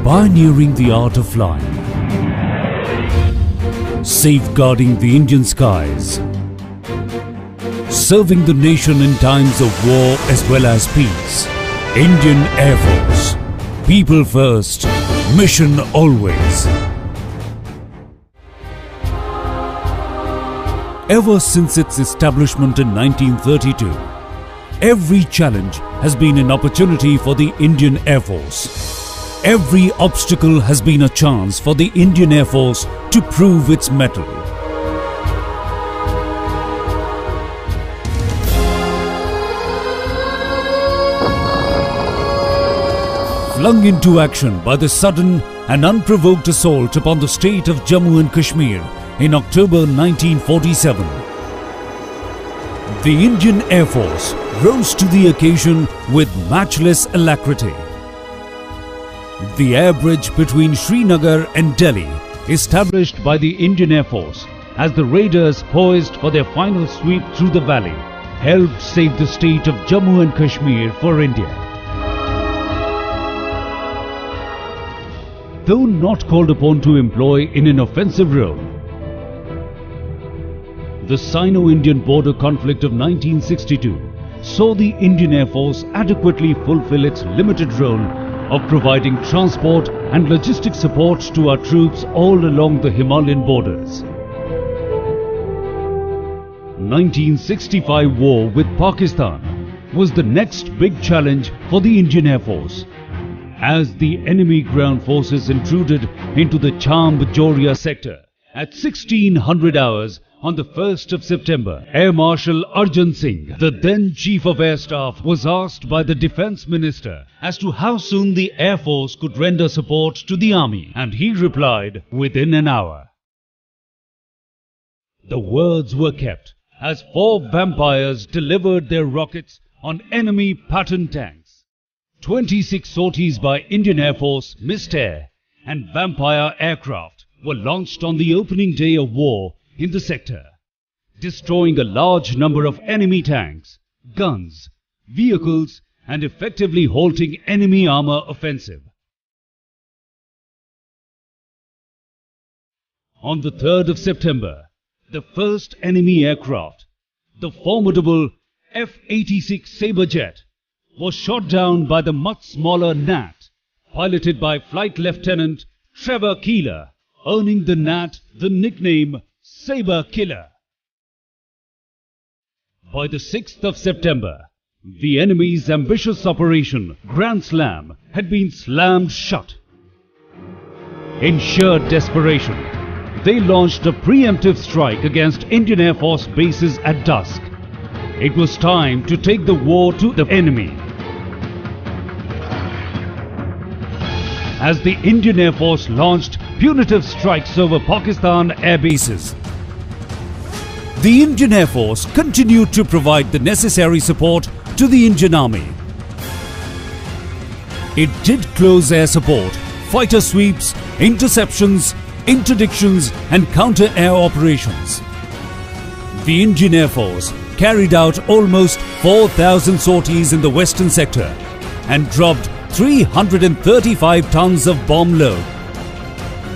Pioneering the art of flying, safeguarding the Indian skies, serving the nation in times of war as well as peace. Indian Air Force. People first, mission always. Ever since its establishment in 1932, every challenge has been an opportunity for the Indian Air Force. Every obstacle has been a chance for the Indian Air Force to prove its mettle. Flung into action by the sudden and unprovoked assault upon the state of Jammu and Kashmir in October 1947, the Indian Air Force rose to the occasion with matchless alacrity. The air bridge between Srinagar and Delhi, established by the Indian Air Force as the raiders poised for their final sweep through the valley, helped save the state of Jammu and Kashmir for India. Though not called upon to employ in an offensive role, the Sino-Indian border conflict of 1962 saw the Indian Air Force adequately fulfill its limited role of providing transport and logistic support to our troops all along the Himalayan borders. 1965 war with Pakistan was the next big challenge for the Indian Air Force, as the enemy ground forces intruded into the Chamb-Joria sector at 1600 hours on the 1st of September. Air Marshal Arjan Singh, the then Chief of Air Staff, was asked by the Defence Minister as to how soon the Air Force could render support to the Army, and he replied, within an hour. The words were kept as 4 vampires delivered their rockets on enemy Patton tanks. 26 sorties by Indian Air Force, missed air and vampire aircraft were launched on the opening day of war in the sector, destroying a large number of enemy tanks, guns, vehicles and effectively halting enemy armour offensive. On the 3rd of September, the first enemy aircraft, the formidable F-86 Sabre jet, was shot down by the much smaller Nat, piloted by Flight Lieutenant Trevor Keeler, earning the Nat the nickname Sabre Killer. By the 6th of September, the enemy's ambitious operation Grand Slam had been slammed shut. In sheer desperation, they launched a preemptive strike against Indian Air Force bases at dusk. It was time to take the war to the enemy. As the Indian Air Force launched punitive strikes over Pakistan air bases, the Indian Air Force continued to provide the necessary support to the Indian Army. It did close air support, fighter sweeps, interceptions, interdictions and counter-air operations. The Indian Air Force carried out almost 4,000 sorties in the western sector and dropped 335 tons of bomb load.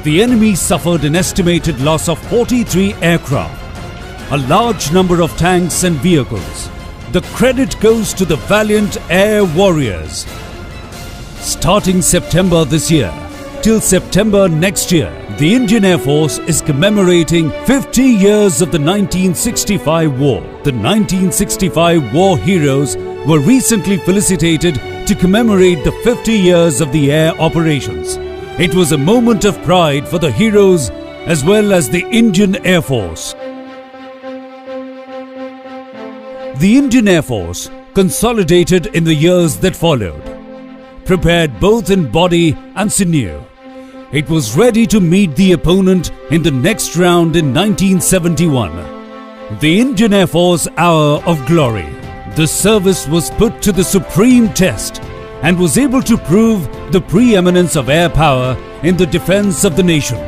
The enemy suffered an estimated loss of 43 aircraft, a large number of tanks and vehicles. The credit goes to the valiant air warriors. Starting September this year till September next year, the Indian Air Force is commemorating 50 years of the 1965 war. The 1965 war heroes were recently felicitated to commemorate the 50 years of the air operations. It was a moment of pride for the heroes as well as the Indian Air Force. The Indian Air Force consolidated in the years that followed, prepared both in body and sinew. It was ready to meet the opponent in the next round in 1971. The Indian Air Force Hour of Glory. The service was put to the supreme test and was able to prove the preeminence of air power in the defense of the nation.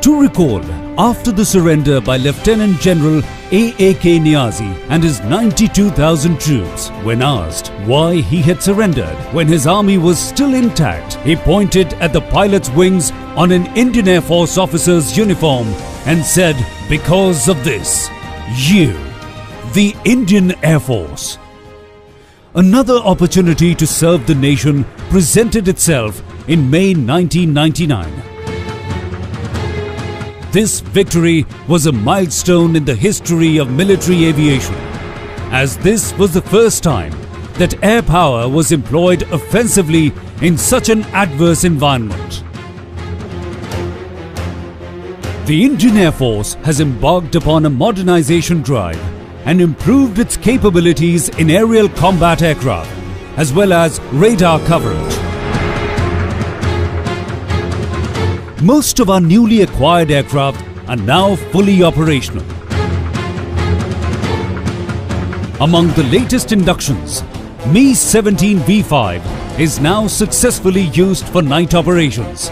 To recall, After the surrender by Lieutenant General A.A.K. Niazi and his 92,000 troops, when asked why he had surrendered when his army was still intact, he pointed at the pilot's wings on an Indian Air Force officer's uniform and said, "Because of this, you, the Indian Air Force." Another opportunity to serve the nation presented itself in May 1999. This victory was a milestone in the history of military aviation, as this was the first time that air power was employed offensively in such an adverse environment. The Indian Air Force has embarked upon a modernization drive and improved its capabilities in aerial combat aircraft as well as radar coverage. Most of our newly acquired aircraft are now fully operational. Among the latest inductions, Mi-17 V5 is now successfully used for night operations.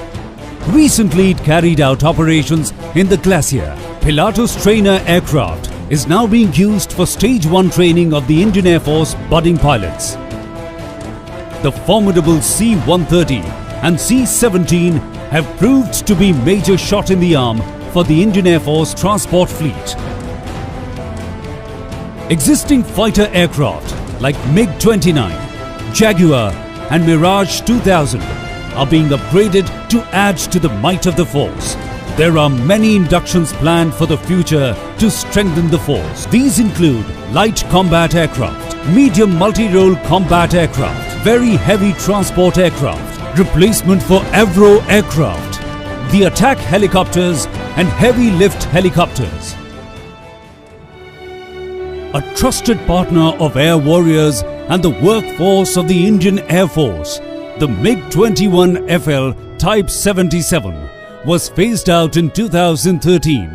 Recently it carried out operations in the Glacier. Pilatus trainer aircraft is now being used for Stage 1 training of the Indian Air Force budding pilots. The formidable C-130 and C-17 have proved to be major shot in the arm for the Indian Air Force transport fleet. Existing fighter aircraft like MiG-29, Jaguar and Mirage 2000 are being upgraded to add to the might of the force. There are many inductions planned for the future to strengthen the force. These include light combat aircraft, medium multi-role combat aircraft, very heavy transport aircraft, replacement for Avro aircraft, the attack helicopters and heavy lift helicopters. A trusted partner of air warriors and the workforce of the Indian Air Force, the MiG-21 FL Type 77 was phased out in 2013,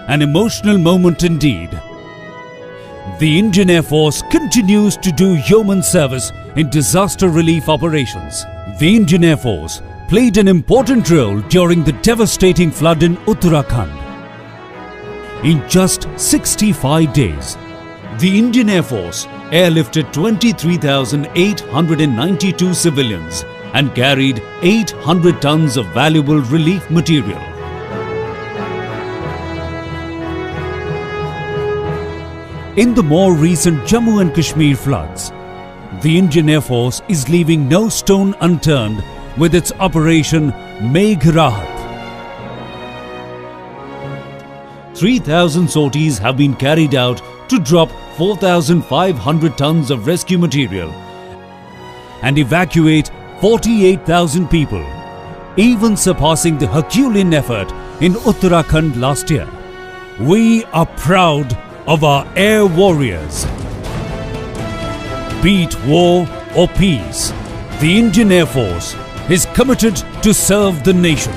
an emotional moment indeed. The Indian Air Force continues to do yeoman service in disaster relief operations. The Indian Air Force played an important role during the devastating flood in Uttarakhand. In just 65 days, the Indian Air Force airlifted 23,892 civilians and carried 800 tons of valuable relief material. In the more recent Jammu and Kashmir floods, the Indian Air Force is leaving no stone unturned with its Operation Megh Rahat. 3,000 sorties have been carried out to drop 4,500 tons of rescue material and evacuate 48,000 people, even surpassing the Herculean effort in Uttarakhand last year. We are proud of our air warriors. Be it war or peace, the Indian Air Force is committed to serve the nation.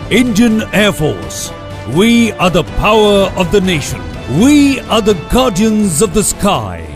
Indian Air Force, we are the power of the nation. We are the guardians of the sky.